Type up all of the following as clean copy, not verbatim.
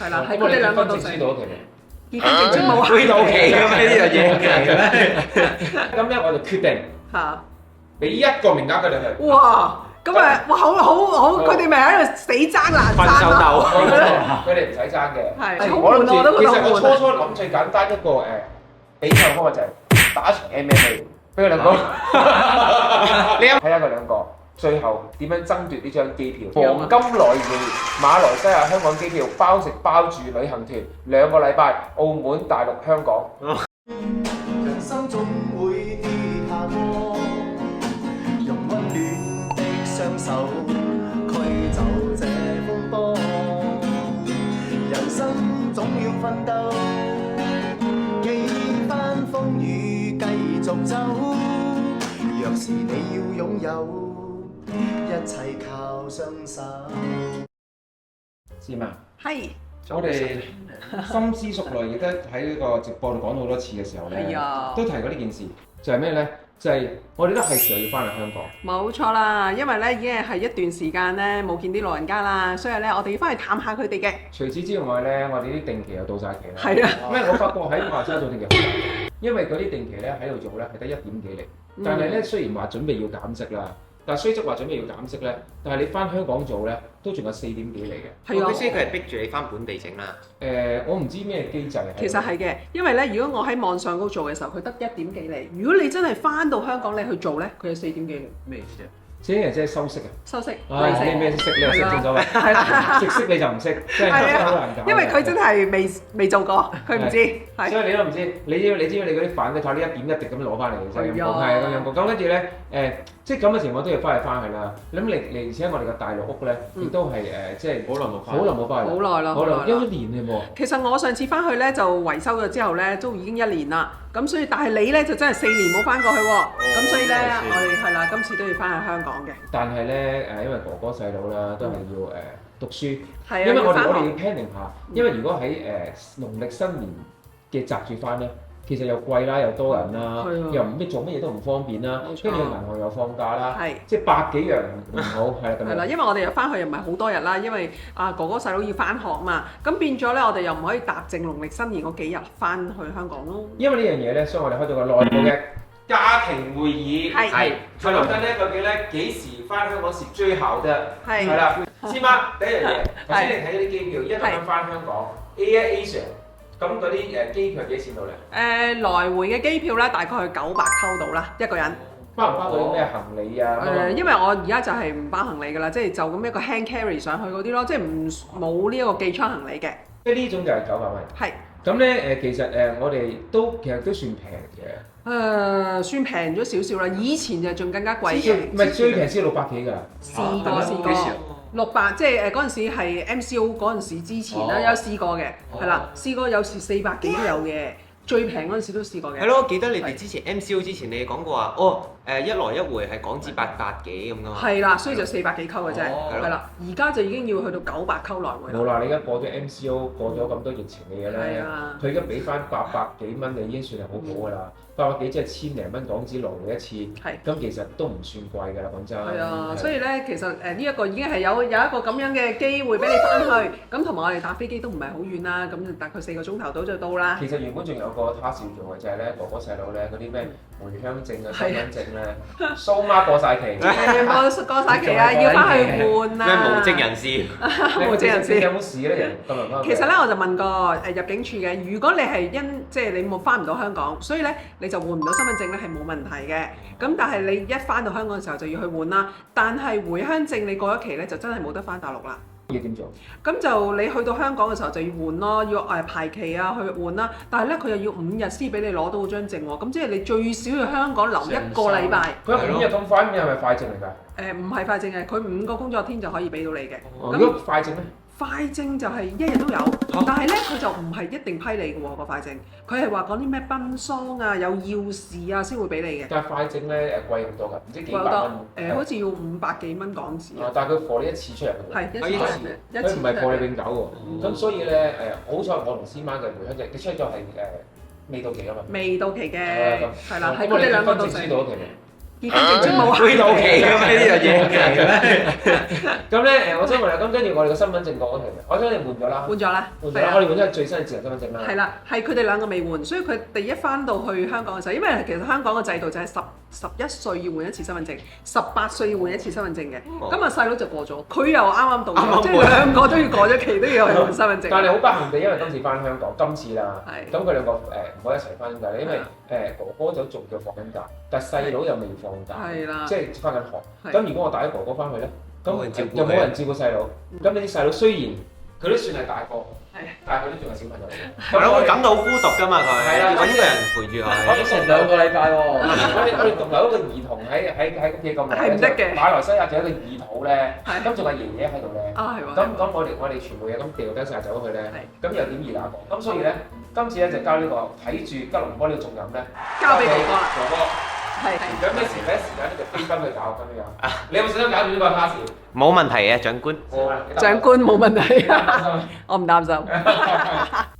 係啦，係佢哋兩個到死。知道期未？結婚證書冇啊？會到期嘅咩呢樣嘢？咁咧我就決定嚇！俾一個名額佢哋去。哇！咁哇好，佢哋咪喺度死爭爛分手爭咯。鬥。佢哋唔使爭嘅。係好我諗悶我都住，其實我覺得好悶。初初諗最簡單一個比賽方法就係打場 MMA，俾佢兩個。你睇下佢兩個最後點樣爭奪呢張機票？黃金來回馬來西亞、香港機票，包食包住旅行團2個禮拜，澳門、大陸、香港。人生總會跌下坡，用溫暖的雙手驅走這風波。人生總要奮鬥，幾番風雨繼續走。若是你要擁有，一切靠雙手。知嘛？係。我哋深思熟慮，亦都喺呢個直播度講好多次嘅時候咧，係啊都提過呢件事，就係咩咧？就係我哋都係時候要翻嚟香港。冇錯啦，因為咧已經係一段時間咧冇見啲老人家啦，所以咧我哋要翻去探下佢哋嘅。除此之外咧，我哋啲定期又到晒期啦。係啊，因為我發覺喺馬來西亞做定期好難，因為嗰啲定期咧喺度做咧係得1點幾厘，但係咧雖然話準備要減息啦，但係雖則話準備要減息咧，但係你翻香港做咧都仲有4點幾厘嘅。係啊，佢係逼住你翻本地整啦。我唔知咩機制係。其實係嘅，因為咧，如果我喺網上嗰度做嘅時候，佢得1點幾厘。如果你真係翻到香港你去做咧，佢有4點幾厘。咩意思啊？即係即係收息啊！收息，唉，你咩識你又識正所謂，係啦，識識你就唔識，真係好難搞。因為佢真係未做過，佢唔知。係。所以你都唔知，你知唔知你嗰啲飯都靠呢1點一滴咁樣攞翻嚟嘅啫，係咁樣講。咁跟住咧即係咁嘅情況都要翻去啦。咁而且我哋嘅大陸屋咧，亦都係即係好耐冇翻，好耐冇翻去。好耐啦，好耐，1年嘞喎。其實我上次翻去咧就維修咗之後咧，都已經1年啦。咁所以但係你咧就真係4年冇翻過去喎。咁所以咧我哋係啦，今次都要翻去香港嘅。但係咧因為哥哥細佬啦，都係要讀書。係啊，因為我哋要要 planning 下，因為如果喺農曆新年嘅閘住翻咧，其實又貴啦，又多人啦，又唔咩做乜嘢都唔方便啦，跟住銀行又放假啦，即係百幾樣唔好，係啦咁樣。係啦，因為我哋又翻去又唔係好多日啦，因為哥哥細佬要翻學嘛，咁變咗咧我哋又唔可以搭正農曆新年嗰幾日翻去香港咯。因為呢樣嘢咧，所以我哋開咗個內部嘅家庭會議，係去諗緊咧究竟咧幾時翻香港是最好嘅，係啦。先媽第一樣嘢，頭先你睇咗啲機票，一咁樣翻香港 Air Asia。咁嗰啲機票幾錢到咧？來回嘅機票咧，大概係900溝到啦，一個人。包唔包嗰啲咩行李啊？因為我而家就係唔包行李㗎啦，即係就咁一個 hand carry 上去嗰啲咯，即係冇呢一個寄艙行李嘅。即係呢種就係900蚊。係。咁咧其實我哋其實都算平嘅。算平咗少少啦，以前就仲更加貴嘅。唔係最平先600幾㗎啦。試過。600即係嗰陣時係 MCO 嗰陣時之前啦，有試過嘅，係啦，試過有時400幾都有嘅，最平嗰陣時都試過嘅。係咯，我記得你哋之前 MCO 之前你講過話，一來一回係港紙800幾咁㗎嘛。係啦，所以就400幾溝嘅啫，係啦，而家就已經要去到900溝來回啦。冇啦，你而家過咗 MCO，過咗咁多疫情嘅嘢咧，佢而家俾翻800幾蚊，你已經算係好好㗎啦。800幾即係1000零蚊港紙來回一次，咁其實都唔算貴㗎啦，講真。係啊，所以咧其實呢一個已經係有一個咁樣嘅機會俾你翻去，咁同埋我哋搭飛機都唔係好遠啦，咁大概4個鐘頭到就到啦。其實原本仲有個他少做嘅就係咧哥哥細佬咧嗰啲咩回鄉證啊、身份證咧，蘇媽過晒期。過晒期啊，要翻去換啊。咩無證人士？無證人士有冇事咧？其實咧我就問過入境處嘅，如果你係即係你冇翻唔到香港，所以咧你就換唔到身份證咧係冇問題嘅。咁但係你一翻到香港嘅時候就要去換啦。但係回鄉證你過咗期咧就真係冇得翻大陸啦。要點做？咁就你去到香港嘅時候就要換咯，要排期啊去換啦。但係咧佢又要5日先俾你攞到嗰張證喎。咁即係你最少要香港留1個禮拜。佢5日咁快，5日係咪快證嚟㗎？唔係快證嘅，佢5個工作天就可以俾到你嘅。如果快證咧？快證就係1日都有，但係咧佢就唔係一定批你嘅喎個快證，佢係話講啲咩奔喪啊、有要事啊先會俾你嘅。但係快證咧貴好多㗎，唔知幾百蚊。好似要500幾蚊港紙。但係佢貨你一次出入㗎喎。係一次。佢唔係貨你永久喎。咁所以咧好彩我同師媽嘅回鄉證，你出咗係未到期㗎嘛？未到期嘅，係啦，係佢哋我哋兩個到期。分證書到期未？結婚證冇啊？會到期嘅咩呢樣嘢？咁咧我想問下，咁跟住我哋個身份證過咗期未？我想你換咗啦，換咗啦，換咗啦，我哋換咗係最新嘅智能身份證啦。係啦，係佢哋兩個未換，所以佢哋一翻到去香港嘅時候，因為其實香港嘅制度就係11歲要換一次身份證，18歲要換一次身份證嘅。咁啊細佬就過咗，佢又啱啱到咗，即係兩個都要過咗期，都要去換身份證。但係好不幸地，因為今次翻香港，今次啦，係咁佢兩個唔可以一齊翻㗎，因為哥哥就仲要放緊假，但係細佬又未放假，係啦，即係翻緊學。係咁如果我帶咗哥哥翻去咧，咁冇人照顧又冇人照顧細佬。咁你啲細佬雖然佢都算係大個，係但係佢都仲係小朋友嚟嘅。係咯，會感到好孤獨㗎嘛佢，係啊要揾個人陪住佢。成2個禮拜喎。我哋獨留一個兒童喺屋企咁耐，係唔得嘅馬來西亞仲有一個兒土咧，係咁仲有爺爺喺度咧。啊係喎。咁我哋全部嘢咁掉緊晒走咗去咧，咁又點易打過？咁所以咧，今次咧就交呢個睇住吉隆坡呢個重任咧，交俾哥哥啦。哥哥。係。有咩事第一時間咧就飛奔去搞咁樣。你有冇想搞掂呢個卡士？冇問題嘅，長官。長官冇問題，我唔擔心。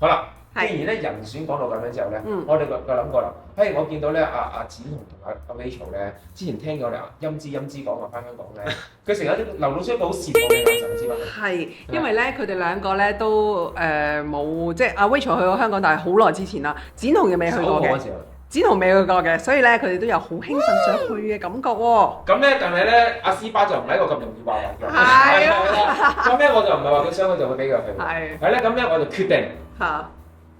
好啦，既係然咧人選講到咁樣之後咧，嗯我哋個諗過啦，我見到咧阿展雄同阿 Rachel 咧，之前聽咗我哋陰知講話翻香港咧，佢成日流露出一個好羨慕嘅眼神，知嘛？係，因為咧佢哋兩個咧都冇，即係阿 Rachel 去過香港，但係好耐之前啦。展雄又未去過嘅，嗰時候。展雄未去過嘅，所以咧佢哋都有好興奮想去嘅感覺喎。咁咧，但係咧，阿斯巴就唔係一個咁容易話嘅。係啊。咁咧，我就唔係話佢想去就會俾佢去。係係咧，咁咧我就決定嚇。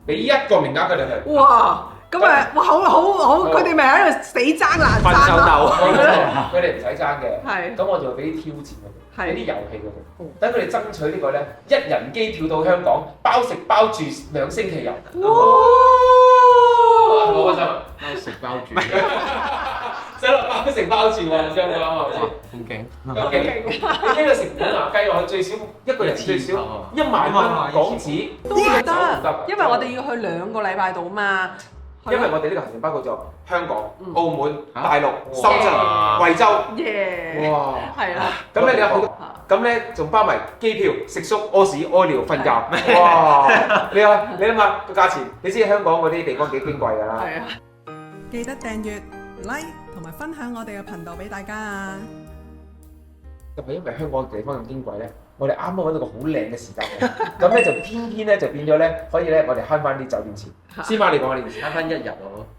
俾一個名額佢哋去。哇！咁哇好，佢哋咪喺度死爭爛分手爭咯。鬥。佢哋唔使爭嘅。係。咁我就俾啲挑戰佢哋，係俾啲遊戲佢哋，等佢哋爭取呢個咧一人機票到香港，包食包住2星期遊。好開心啊！包食包住，使落包食包住喎，香港係咪先？好勁！咁勁！你呢個成本啊，計落去最少一個人最少1萬蚊港紙都唔呢個得走，因為我哋要去2個禮拜度嘛。因為我哋呢個行程包括咗香港、澳門、嚇大陸、深圳、惠州。耶！哇！係啦。咁咧你有好多，咁咧仲包埋機票、食宿、屙屎、屙尿、瞓覺。哇！你諗下個價錢，你知香港嗰啲地方幾矜貴㗎啦。係啊。記得訂閱、like 同埋分享我哋嘅頻道俾大家啊！就係因為香港地方咁矜貴咧，我哋啱啱揾到個好靚嘅時間，咁咧就偏偏咧就變咗咧，可以咧我哋慳翻啲酒店錢。先媽，你講呢件事。慳翻1日喎。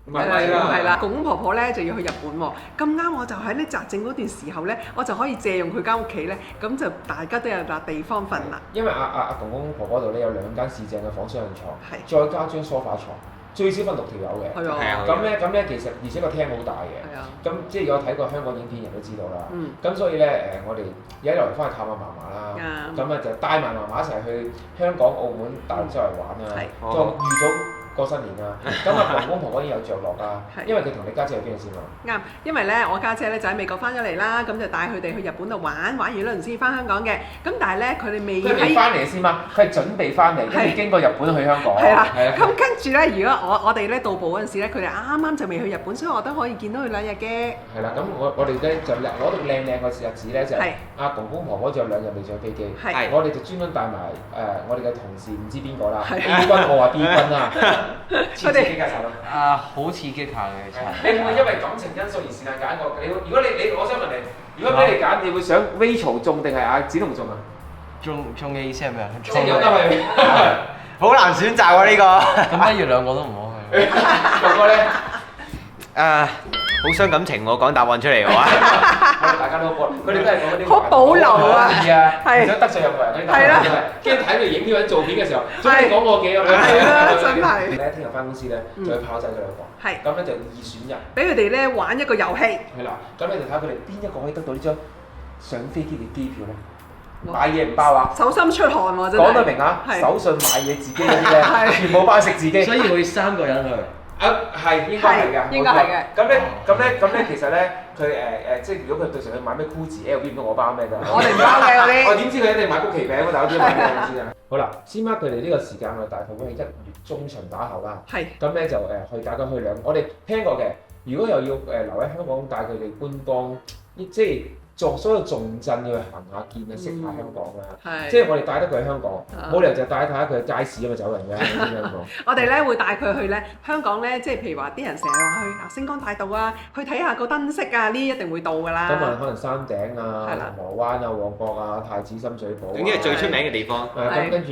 唔係啦，公公婆婆咧就要去日本喎。咁啱我就喺呢擲證嗰段時候咧，我就可以借用佢間屋企咧，咁就大家都有笪地方瞓啦。因為阿公公婆婆度咧有2間市正嘅房雙人床，係再加張梳化床，最少瞓6條友嘅。係啊。咁咧其實而且個廳好大嘅。係啊。咁即係有睇過香港影片人都知道啦。嗯。咁所以咧我哋有一來翻去探下嫲嫲啦。啱。咁啊就帶埋嫲嫲一齊去香港、澳門、大陸周圍玩啊。係。就預早過新年啦。咁阿公公婆婆已經有着落啦。係。因為佢同你家姐去邊度先啊？啱，因為咧我家姐咧就喺美國翻咗嚟啦，咁就帶佢哋去日本度玩完一輪先翻香港嘅。咁但係咧佢哋未佢未翻嚟先嘛，佢係準備翻嚟，跟住經過日本去香港。係啦。係啊。咁跟住咧，如果我哋咧到埗嗰陣時咧，佢哋啱啱就未去日本，所以我都可以見到佢2日嘅。係啦，咁我哋咧就攞到靚嘅日子咧，就係阿公公婆婆仲有2日未上飛機，係我哋就專登帶埋我哋嘅同事唔知邊個啦係 ，A 君我話 B 君啦，佢哋刺激㗎手。好刺激下嘅，真係。你會唔會因為感情因素而是但揀個？如果你，我想問你，如果俾你揀，你會想 Rachel 中定係阿展龍中啊？中嘅意思係咩啊？即係有得去。好難選擇喎呢個。咁不如2個都唔好去。哥哥咧，好傷感情喎，講答案出嚟嘅話。我哋大家都好佢哋都係講嗰啲好保留啊係唔想得罪任何人，係啦驚睇佢影呢樣做片嘅時候，總係講我幾咁樣。係啦真係咧，聽日翻公司咧，就去炮製佢2個。係。咁咧就2選1。俾佢哋咧玩一個遊戲。係啦，咁你就睇下佢哋邊一個可以得到呢張上飛機嘅機票咧？買嘢唔包啊！手心出汗喎，真係。講到明啊，係手信買嘢自己嗰啲咧，係全部包食自己。所以會3個人去。係應該係㗎，應該係嘅。咁咧，其實咧，佢即係如果佢對上去買咩 Gucci、LV 唔到我包咩㗎？我哋唔包嘅嗰啲。我點知佢一定買曲奇餅啊？大佬知買咩先啊？好啦，先媽佢哋呢個時間我哋大概會係1月中旬打後啦。係。咁咧就去大概去我哋聽過嘅，如果又要留喺香港帶佢哋觀光，即係所有重鎮要去行下見啊，識下香港啊。係即係我哋帶得佢去香港，冇理由就帶睇下佢街市啊嘛走人嘅香港。我哋咧會帶佢去咧香港咧，即係譬如話啲人成日話去星光大道啊，去睇下個燈飾啊，呢一定會到㗎啦。咁啊，可能山頂啊、係啦銅鑼灣啊、旺角啊、太子深水埗啊。總之係最出名嘅地方。咁跟住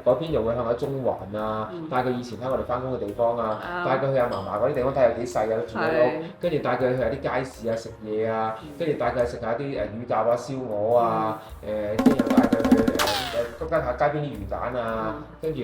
嗰邊又會向下中環啊，帶佢以前喺我哋翻工嘅地方啊，帶佢去阿嫲嫲嗰啲地方睇下幾細啊，住嗰屋，跟住帶佢去下啲街市啊食嘢啊，跟住帶佢去食下啲乳鴿啊、燒鵝啊，跟住又帶佢去捉下街邊啲魚蛋啊，跟住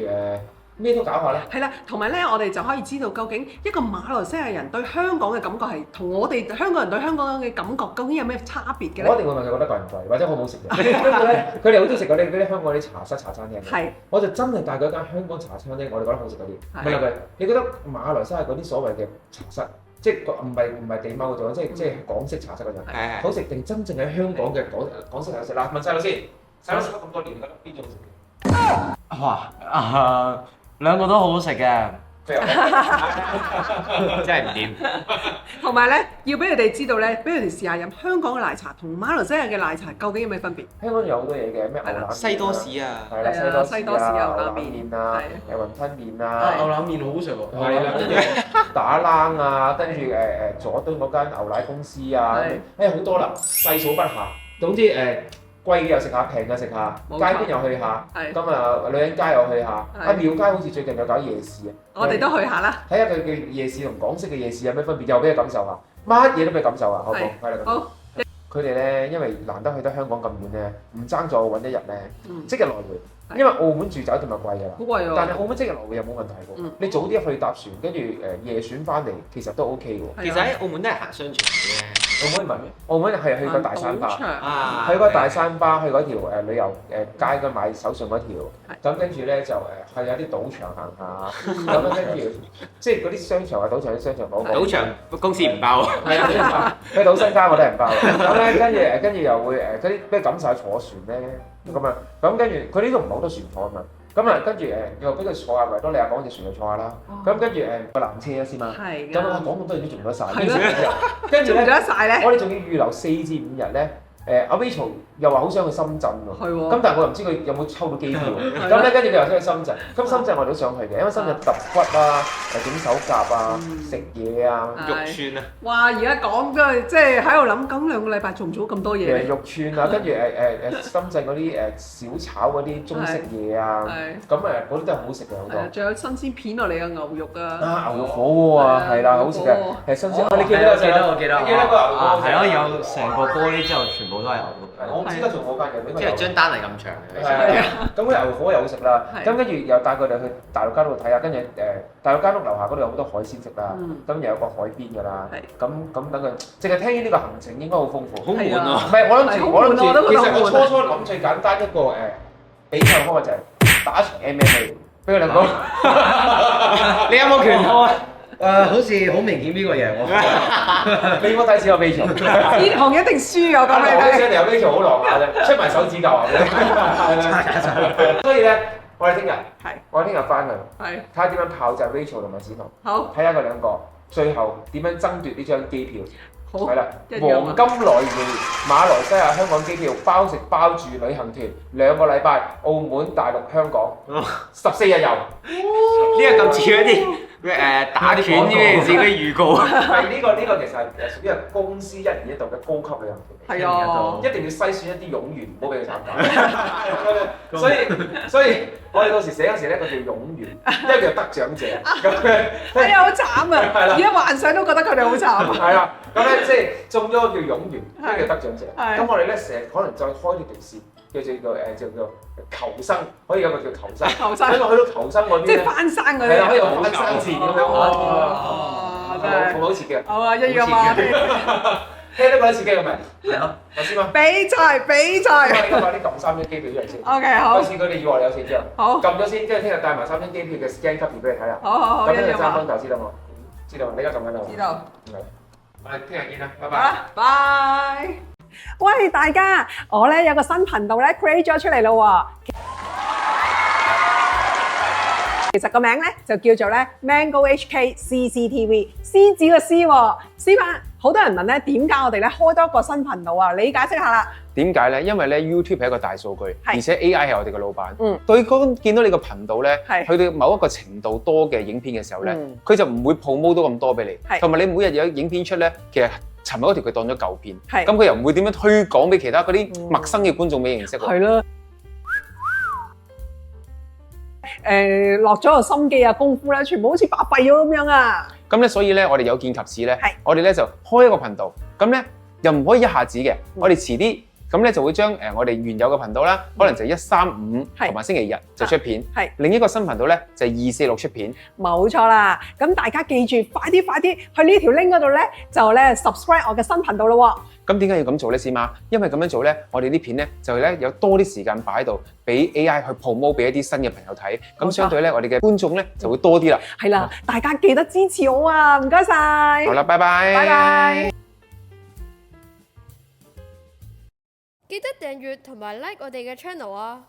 咩都搞下咧。係啦，同埋咧，我哋就可以知道究竟一個馬來西亞人對香港嘅感覺係同我哋香港人對香港嘅感覺究竟有咩差別嘅咧？我一定會問佢覺得貴唔貴，或者好唔好食嘅。跟住咧，佢哋好中意食嗰啲香港啲茶室茶餐廳嘅。係。我就真係帶佢一間香港茶餐廳，我哋覺得好食嗰啲。問下佢，你覺得馬來西亞嗰啲所謂嘅茶室，即係唔係地踎嗰種，即係港式茶室嗰種，好食定真正喺香港嘅港式茶室？嗱，問細佬先，細佬食咗咁多年，覺得邊種好食？哇！兩個都好好食嘅。真係唔掂。同埋咧，要俾佢哋知道咧，俾佢哋試下飲香港嘅奶茶同馬來西亞嘅奶茶究竟有咩分別？香港有好多嘢嘅，咩牛腩麵啊西多士啊，係啦，西多士啊，牛腩麵啊，雲吞麵啊，牛腩麵好好食喎。係啦，跟住打冷啊，跟住佐敦嗰間牛奶公司啊，好多啦，細數不下。總之貴嘅又食下，平嘅食下，街邊又去下，咁啊女人街又去下，廟街好似最近有搞夜市啊，我哋都去下啦。睇下佢嘅夜市同港式嘅夜市有咩分別，又俾佢感受下，乜嘢都俾佢感受下，好唔好？係啦，好。佢哋咧，因為難得去得香港咁遠咧，唔爭在我揾一日咧，即日來回。因為澳門住酒店咪貴㗎啦，好貴喎。但係澳門即日來回又冇問題喎。你早啲去搭船，跟住夜選翻嚟，其實都 OK 喎。其實喺澳門都係行商場嘅啫。澳門係去個大山巴，去個大山巴，去嗰條旅遊街嗰度買手信嗰條，咁跟住咧就係有啲賭場行下，咁樣跟住即係嗰啲商場啊賭場啲商場冇。賭場公司唔包。係啊，去賭新街我都係唔包。咁咧跟住又會嗰啲咩感受坐船咧咁啊，咁跟住佢呢度唔係好多船坐啊嘛。咁啊，跟住又俾佢坐下，維多利亞港隻船度坐下啦。咁跟住個纜車先嘛。係。咁我講咁多嘢都做唔得晒。跟住咧，我哋仲要預留4至5日咧。阿 Rachel 又話好想去深圳喎。係喎。咁但係我又唔知佢有冇抽到機票。咁咧跟住佢又想去深圳。咁深圳我哋都想去嘅，因為深圳揼骨啊、整手甲啊、食嘢啊、肉串啊。哇！而家講嘅即係喺度諗，咁2個禮拜做唔做咁多嘢？肉串啊，跟住深圳嗰啲小炒嗰啲中式嘢啊，咁嗰啲都係好食嘅好多。仲有新鮮片落嚟嘅牛肉啊！牛肉火鍋啊，係啦，好食嘅，係新鮮。你記得？記得。記得個牛肉火鍋。係咯，有成個玻璃之後，全部都係牛肉。我唔知得做嗰間嘅，即係張單係咁長嘅。係啊，咁嗰啲牛肉火鍋又好食啦。咁跟住又帶佢哋去大陸間屋度睇下，跟住大陸間屋樓下嗰度有好多海鮮食啦。咁又有個海邊㗎啦。咁等佢，淨係聽呢個行程應該好豐富。好悶啊！唔係我諗住，其實我初諗最簡單一個比賽方法就係打場 MMA，俾佢兩個。你有冇拳套啊？好似好明顯邊個贏喎？你有冇睇試過 Rachel？呢行一定輸㗎，我講你聽。我哋有 Rachel 好狼下啫，出埋手指教下。所以咧，我哋聽日翻去，睇下點樣炮製 Rachel 同埋梓彤。好。睇下佢兩個最後點樣爭奪呢張機票。好。係啦，黃金來回馬來西亞香港機票，包食包住旅行團2個禮拜，澳門、大陸、香港14日遊。呢個咁似嗰啲。打拳呢件事嘅預告啊！係呢個其實係屬於係公司1年1度嘅高級旅行團。係啊，一定要篩選一啲勇員，唔好俾佢參加。所以我哋到時寫嗰時咧，佢叫勇員，一個叫得獎者。哎呀，好慘啊！而家幻想都覺得佢哋好慘。係啦，咁咧即係中咗個叫勇員，一個叫得獎者。咁我哋咧成日可能再開條線。叫求生，可以有個叫求生。求生。因為去到求生嗰邊咧，即係翻山嗰啲。係啦，可以翻山前咁樣。真係好刺激。好啊，一樣啊。聽得覺得刺激係咪？係咯。頭先嘛。比賽。你快啲撳3張機票出嚟先。OK， 好。嗰次佢哋以為你有錢之後。好。撳咗先，跟住聽日帶埋3張機票嘅 scan copy 俾你睇下。好。咁聽日3分頭知道冇？知道。你而家撳緊啦。知道。我哋聽日見啦，拜拜。拜。喂，大家，我咧有個新頻道咧 create 咗出嚟咯喎。其實個名咧就叫做咧 Mango HK CCTV，獅子個獅喎，獅嘛。好多人問咧，點解我哋咧開多一個新頻道啊？你解釋下啦。點解咧？因為咧 YouTube 係一個大數據，係而且 AI 係我哋嘅老闆。嗯，對嗰見到你個頻道咧，係去到某一個程度多嘅影片嘅時候咧，嗯佢就唔會 promote 到咁多俾你，係同埋你每日有影片出咧，其實尋日嗰條佢當咗舊片，係咁佢又唔會點樣推廣俾其他嗰啲陌生嘅觀眾俾認識喎。係咯。落咗個心機啊功夫咧，全部好似白費咗咁樣啊！咁咧，所以咧，我哋有見及此咧係，我哋咧就開一個頻道，咁咧又唔可以一下子嘅，我哋遲啲。咁咧就會將我哋原有嘅頻道啦，可能就係135係同埋星期日就出片，係另一個新頻道咧就係246出片。冇錯啦，咁大家記住，快啲去呢條 link 嗰度咧，就咧 subscribe 我嘅新頻道咯喎。咁點解要咁做咧，師媽？因為咁樣做咧，我哋啲片咧就咧有多啲時間擺喺度，俾 AI 去 promote 俾一啲新嘅朋友睇，咁相對咧我哋嘅觀眾咧就會多啲啦。係啦，大家記得支持我啊！唔該晒。好啦，拜拜。拜拜。記得訂閱同埋 like 我哋嘅 channel啊！